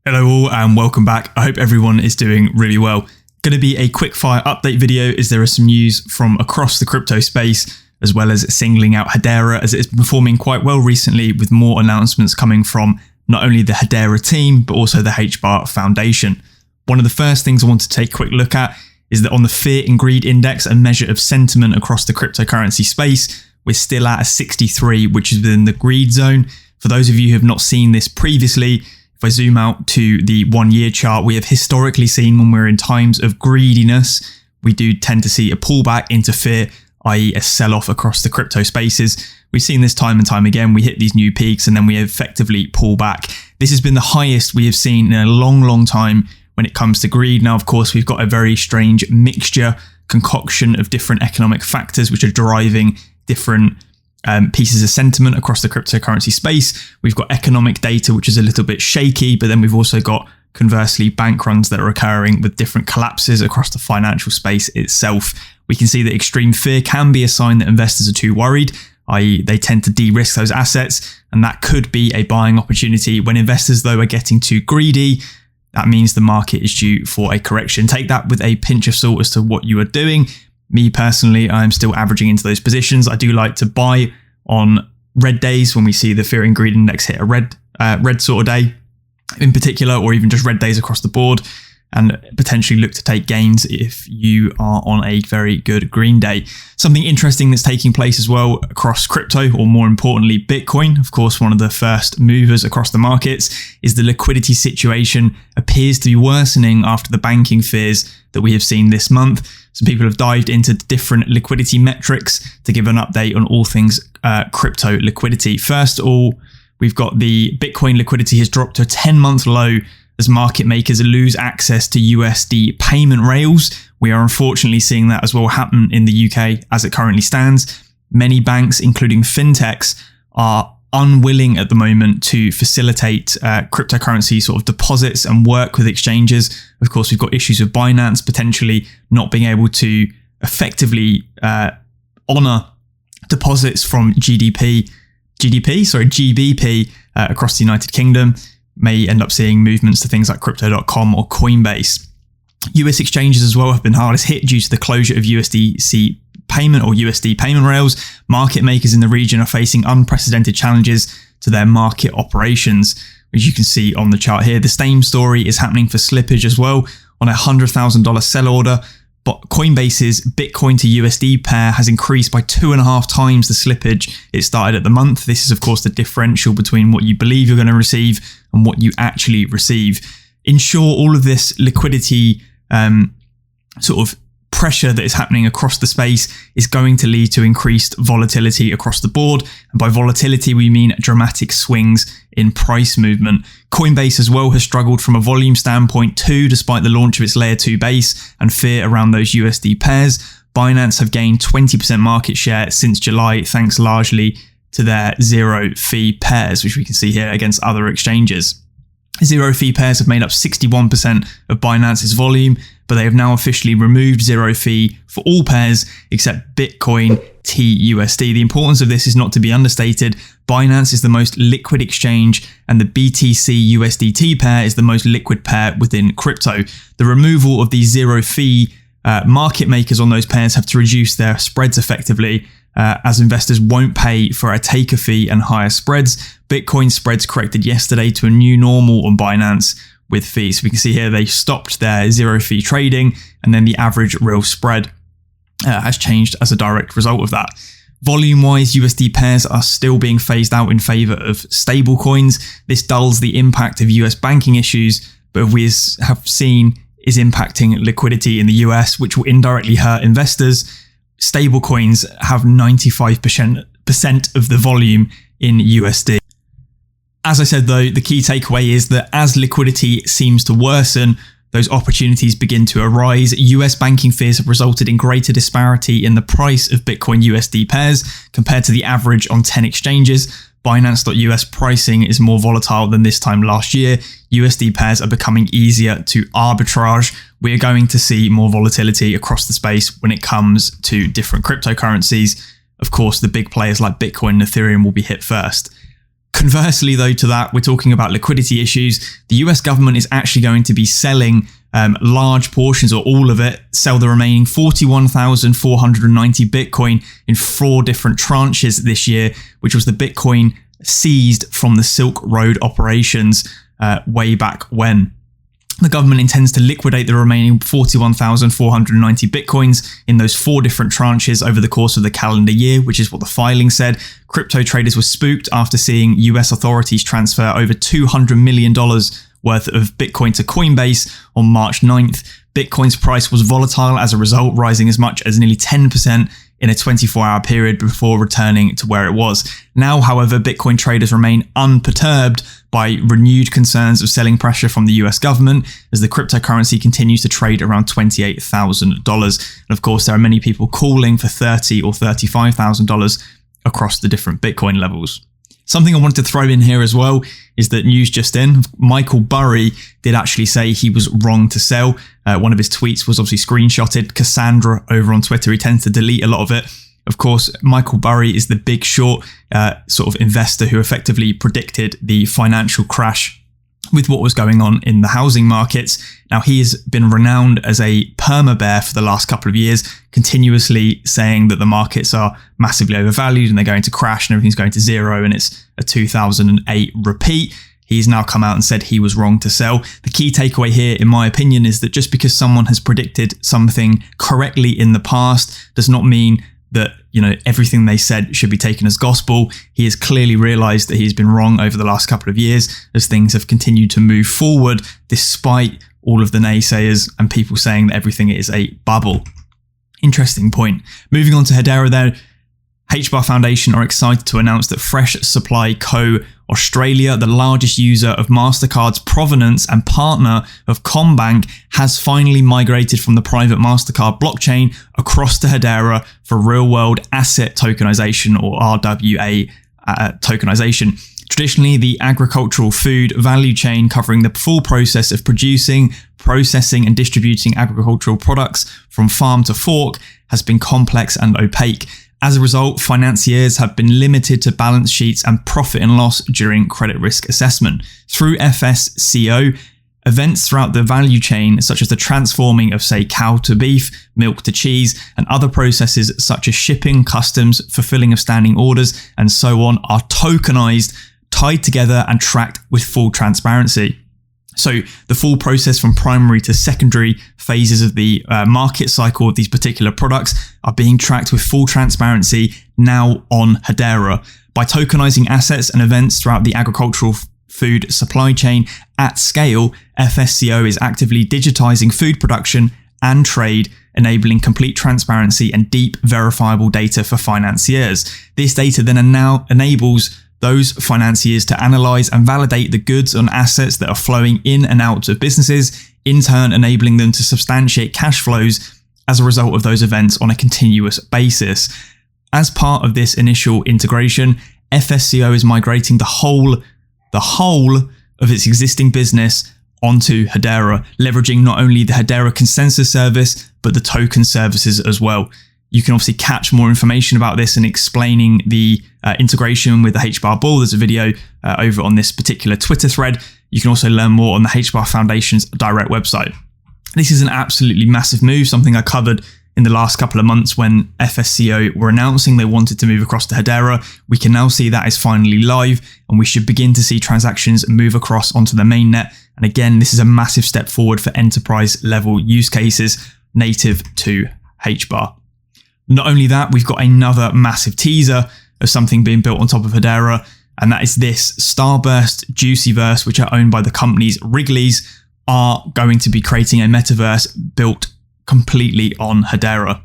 Hello all and welcome back. I hope everyone is doing really well. Going to be a quick fire update video as there is some news from across the crypto space, as well as singling out Hedera as it has been performing quite well recently, with more announcements coming from not only the Hedera team, but also the HBAR Foundation. One of the first things I want to take a quick look at is that on the Fear and Greed Index, a measure of sentiment across the cryptocurrency space, we're still at a 63, which is within the greed zone. For those of you who have not seen this previously, if I zoom out to the 1 year chart, we have historically seen when we're in times of greediness, we do tend to see a pullback into fear, i.e. a sell-off across the crypto spaces. We've seen this time and time again. We hit these new peaks and then we effectively pull back. This has been the highest we have seen in a long time when it comes to greed. Now, of course, we've got a very strange concoction of different economic factors which are driving different pieces of sentiment across the cryptocurrency space. We've got economic data, which is a little bit shaky, but then we've also got, conversely, bank runs that are occurring with different collapses across the financial space itself. We can see that extreme fear can be a sign that investors are too worried, i.e. they tend to de-risk those assets, and that could be a buying opportunity. When investors, though, are getting too greedy, that means the market is due for a correction. Take that with a pinch of salt as to what you are doing. Me personally, I'm still averaging into those positions. I do like to buy on red days when we see the Fear and Greed Index hit a red sort of day in particular, or even just red days across the board, and potentially look to take gains if you are on a very good green day. Something interesting that's taking place as well across crypto, or more importantly, Bitcoin, of course, one of the first movers across the markets, is the liquidity situation appears to be worsening after the banking fears that we have seen this month. Some people have dived into different liquidity metrics to give an update on all things crypto liquidity. First of all, we've got the Bitcoin liquidity has dropped to a 10-month low as market makers lose access to USD payment rails. We are unfortunately seeing that as well happen in the UK as it currently stands. Many banks, including fintechs, are unwilling at the moment to facilitate cryptocurrency sort of deposits and work with exchanges. Of course, we've got issues with Binance potentially not being able to effectively honor deposits from GBP across the United Kingdom. May end up seeing movements to things like crypto.com or Coinbase. US exchanges as well have been hardest hit due to the closure of USDC payment or USD payment rails. Market makers in the region are facing unprecedented challenges to their market operations, as you can see on the chart here. The same story is happening for slippage as well. On a $100,000 sell order, but Coinbase's Bitcoin to USD pair has increased by 2.5 times the slippage it started at the month. This is, of course, the differential between what you believe you're going to receive and what you actually receive. In short, all of this liquidity sort of pressure that is happening across the space is going to lead to increased volatility across the board. And by volatility, we mean dramatic swings in price movement. Coinbase as well has struggled from a volume standpoint too, despite the launch of its layer 2 base and fear around those USD pairs. Binance have gained 20% market share since July, thanks largely to their zero fee pairs, which we can see here against other exchanges. Zero fee pairs have made up 61% of Binance's volume, but they have now officially removed zero fee for all pairs except Bitcoin TUSD. The importance of this is not to be understated. Binance is the most liquid exchange, and the BTC USDT pair is the most liquid pair within crypto. The removal of these zero fee market makers on those pairs have to reduce their spreads effectively, as investors won't pay for a taker fee and higher spreads. Bitcoin spreads corrected yesterday to a new normal on Binance with fees. So we can see here they stopped their zero fee trading, and then the average real spread has changed as a direct result of that. Volume-wise, USD pairs are still being phased out in favor of stable coins. This dulls the impact of US banking issues, but we have seen is impacting liquidity in the US, which will indirectly hurt investors. Stablecoins have 95% of the volume in USD. As I said, though, the key takeaway is that as liquidity seems to worsen, those opportunities begin to arise. US banking fears have resulted in greater disparity in the price of Bitcoin USD pairs compared to the average on 10 exchanges. Binance.US pricing is more volatile than this time last year. USD pairs are becoming easier to arbitrage. We are going to see more volatility across the space when it comes to different cryptocurrencies. Of course, the big players like Bitcoin and Ethereum will be hit first. Conversely, though, to that, we're talking about liquidity issues. The US government is actually going to be selling large portions, or all of it, sell the remaining 41,490 Bitcoin in 4 different tranches this year, which was the Bitcoin seized from the Silk Road operations way back when. The government intends to liquidate the remaining 41,490 Bitcoins in those 4 different tranches over the course of the calendar year, which is what the filing said. Crypto traders were spooked after seeing US authorities transfer over $200 million worth of Bitcoin to Coinbase on March 9th. Bitcoin's price was volatile as a result, rising as much as nearly 10% in a 24-hour period before returning to where it was. Now, however, Bitcoin traders remain unperturbed by renewed concerns of selling pressure from the US government as the cryptocurrency continues to trade around $28,000. And of course, there are many people calling for $30,000 or $35,000 across the different Bitcoin levels. Something I wanted to throw in here as well is that news just in, Michael Burry did actually say he was wrong to sell. One of his tweets was obviously screenshotted. Cassandra over on Twitter, he tends to delete a lot of it. Of course, Michael Burry is the big short sort of investor who effectively predicted the financial crash with what was going on in the housing markets. Now, he has been renowned as a perma-bear for the last couple of years, continuously saying that the markets are massively overvalued and they're going to crash and everything's going to zero and it's a 2008 repeat. He's now come out and said he was wrong to sell. The key takeaway here, in my opinion, is that just because someone has predicted something correctly in the past does not mean that, everything they said should be taken as gospel. He has clearly realized that he's been wrong over the last couple of years as things have continued to move forward, despite all of the naysayers and people saying that everything is a bubble. Interesting point. Moving on to Hedera there, HBAR Foundation are excited to announce that Fresh Supply Co. Australia, the largest user of MasterCard's provenance and partner of CommBank, has finally migrated from the private MasterCard blockchain across to Hedera for real-world asset tokenization, or RWA tokenization. Traditionally, the agricultural food value chain covering the full process of producing, processing and distributing agricultural products from farm to fork has been complex and opaque. As a result, financiers have been limited to balance sheets and profit and loss during credit risk assessment. Through FSCO, events throughout the value chain, such as the transforming of, say, cow to beef, milk to cheese, and other processes such as shipping, customs, fulfilling of standing orders, and so on, are tokenized, tied together, and tracked with full transparency. So the full process from primary to secondary phases of the market cycle of these particular products are being tracked with full transparency now on Hedera. By tokenizing assets and events throughout the agricultural food supply chain at scale, FSCO is actively digitizing food production and trade, enabling complete transparency and deep verifiable data for financiers. This data then now enables those financiers to analyze and validate the goods and assets that are flowing in and out of businesses, in turn enabling them to substantiate cash flows as a result of those events on a continuous basis. As part of this initial integration, FSCO is migrating the whole of its existing business onto Hedera, leveraging not only the Hedera Consensus Service, but the token services as well. You can obviously catch more information about this and explaining the integration with the HBAR Bull. There's a video over on this particular Twitter thread. You can also learn more on the HBAR Foundation's direct website. This is an absolutely massive move, something I covered in the last couple of months when FSCO were announcing they wanted to move across to Hedera. We can now see that is finally live, and we should begin to see transactions move across onto the mainnet. And again, this is a massive step forward for enterprise level use cases native to HBAR. Not only that, we've got another massive teaser of something being built on top of Hedera, and that is this STARBURST Juicyverse, which are owned by the companies Wrigley's, are going to be creating a metaverse built completely on Hedera.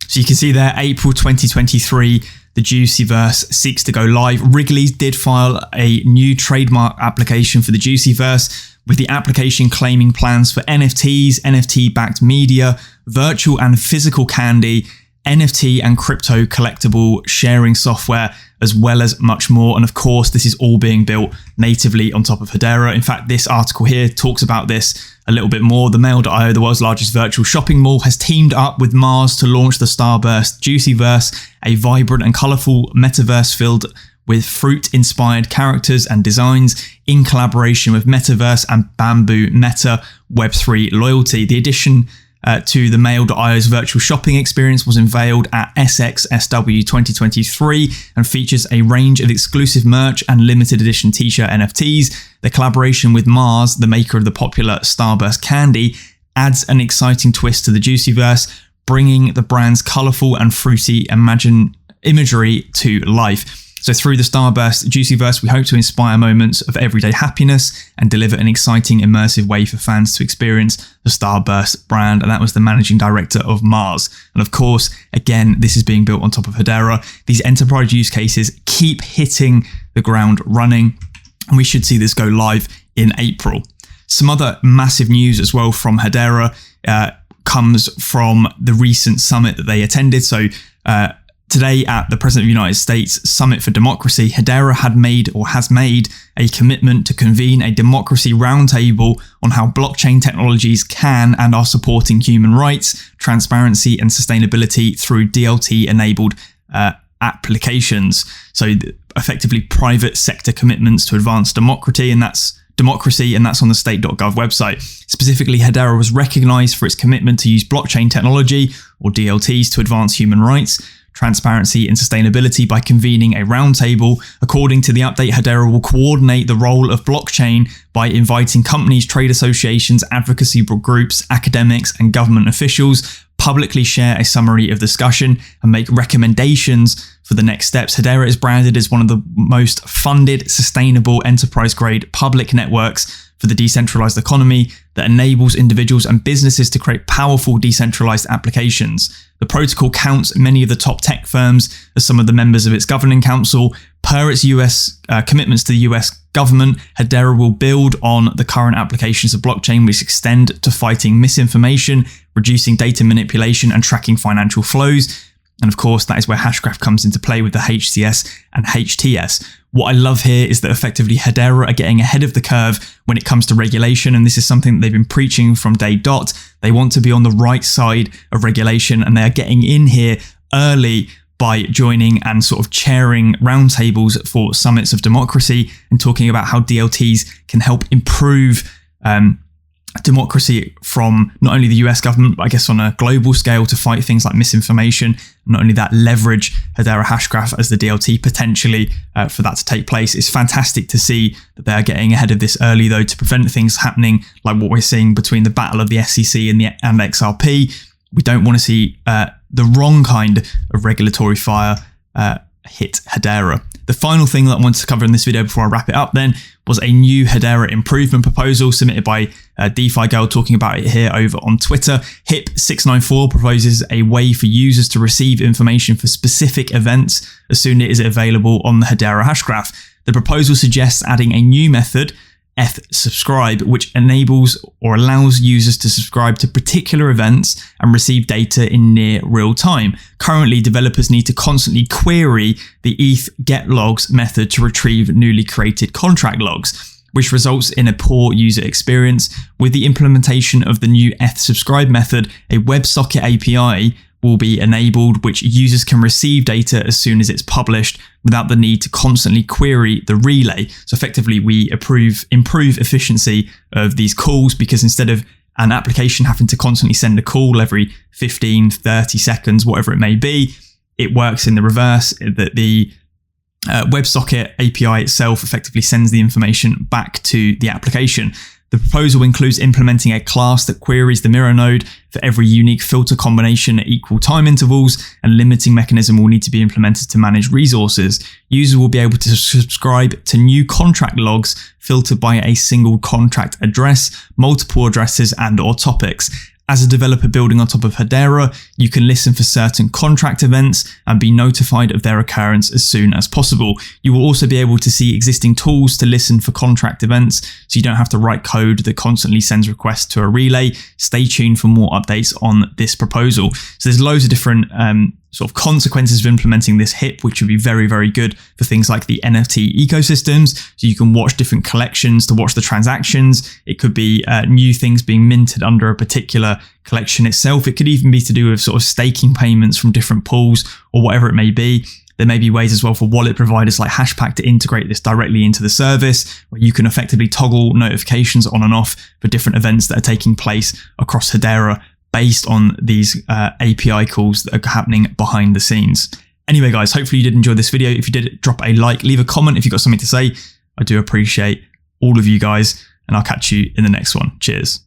So you can see there, April 2023, the Juicyverse seeks to go live. Wrigley's did file a new trademark application for the Juicyverse, with the application claiming plans for NFTs, NFT-backed media, virtual and physical candy, NFT and crypto collectible sharing software, as well as much more. And of course, this is all being built natively on top of Hedera. In fact, this article here talks about this a little bit more. The Mail.io, the world's largest virtual shopping mall, has teamed up with Mars to launch the STARBURST Juicyverse, a vibrant and colourful metaverse filled with fruit-inspired characters and designs in collaboration with Metaverse and Bamboo Meta Web3 Loyalty. The addition to the Mail.io's virtual shopping experience was unveiled at SXSW 2023 and features a range of exclusive merch and limited edition t-shirt NFTs. The collaboration with Mars, the maker of the popular Starburst candy, adds an exciting twist to the Juicyverse, bringing the brand's colourful and fruity imagery to life. So through the Starburst Juicyverse, we hope to inspire moments of everyday happiness and deliver an exciting, immersive way for fans to experience the Starburst brand. And that was the managing director of Mars. And of course, again, this is being built on top of Hedera. These enterprise use cases keep hitting the ground running, and we should see this go live in April. Some other massive news as well from Hedera comes from the recent summit that they attended. So today at the President of the United States Summit for Democracy, Hedera has made a commitment to convene a democracy roundtable on how blockchain technologies can and are supporting human rights, transparency and sustainability through DLT-enabled applications. So effectively private sector commitments to advance democracy, and that's on the state.gov website. Specifically, Hedera was recognized for its commitment to use blockchain technology, or DLTs, to advance human rights, transparency and sustainability by convening a roundtable. According to the update, Hedera will coordinate the role of blockchain by inviting companies, trade associations, advocacy groups, academics and government officials, publicly share a summary of discussion and make recommendations for the next steps. Hedera is branded as one of the most funded, sustainable, enterprise-grade public networks for the decentralized economy that enables individuals and businesses to create powerful decentralized applications. The protocol counts many of the top tech firms as some of the members of its governing council. Per its US commitments to the US government, Hedera will build on the current applications of blockchain, which extend to fighting misinformation, reducing data manipulation, and tracking financial flows. And of course, that is where Hashgraph comes into play with the HCS and HTS. What I love here is that effectively Hedera are getting ahead of the curve when it comes to regulation, and this is something that they've been preaching from day dot. They want to be on the right side of regulation, and they are getting in here early by joining and sort of chairing roundtables for summits of democracy and talking about how DLTs can help improve democracy from not only the US government, but I guess on a global scale to fight things like misinformation. Not only that, leverage Hedera Hashgraph as the DLT potentially for that to take place. It's fantastic to see that they are getting ahead of this early, though, to prevent things happening like what we're seeing between the battle of the SEC and XRP. We don't want to see the wrong kind of regulatory fire hit Hedera. The final thing that I wanted to cover in this video before I wrap it up then was a new Hedera improvement proposal submitted by DeFi Girl, talking about it here over on Twitter. HIP694 proposes a way for users to receive information for specific events as soon as it is available on the Hedera Hashgraph. The proposal suggests adding a new method, FSubscribe, which enables or allows users to subscribe to particular events and receive data in near real time. Currently, developers need to constantly query the ETH get logs method to retrieve newly created contract logs, which results in a poor user experience. With the implementation of the new FSubscribe method, a WebSocket API will be enabled, which users can receive data as soon as it's published without the need to constantly query the relay. So effectively, we improve efficiency of these calls, because instead of an application having to constantly send a call every 15, 30 seconds, whatever it may be, it works in the reverse, that the WebSocket API itself effectively sends the information back to the application. The proposal includes implementing a class that queries the mirror node for every unique filter combination at equal time intervals, and limiting mechanism will need to be implemented to manage resources. Users will be able to subscribe to new contract logs filtered by a single contract address, multiple addresses and/or topics. As a developer building on top of Hedera, you can listen for certain contract events and be notified of their occurrence as soon as possible. You will also be able to see existing tools to listen for contract events, so you don't have to write code that constantly sends requests to a relay. Stay tuned for more updates on this proposal. So there's loads of different sort of consequences of implementing this HIP, which would be very, very good for things like the NFT ecosystems. So you can watch different collections to watch the transactions. It could be new things being minted under a particular collection itself. It could even be to do with sort of staking payments from different pools or whatever it may be. There may be ways as well for wallet providers like Hashpack to integrate this directly into the service, where you can effectively toggle notifications on and off for different events that are taking place across Hedera based on these API calls that are happening behind the scenes. Anyway, guys, hopefully you did enjoy this video. If you did, drop a like, leave a comment if you've got something to say. I do appreciate all of you guys, and I'll catch you in the next one. Cheers.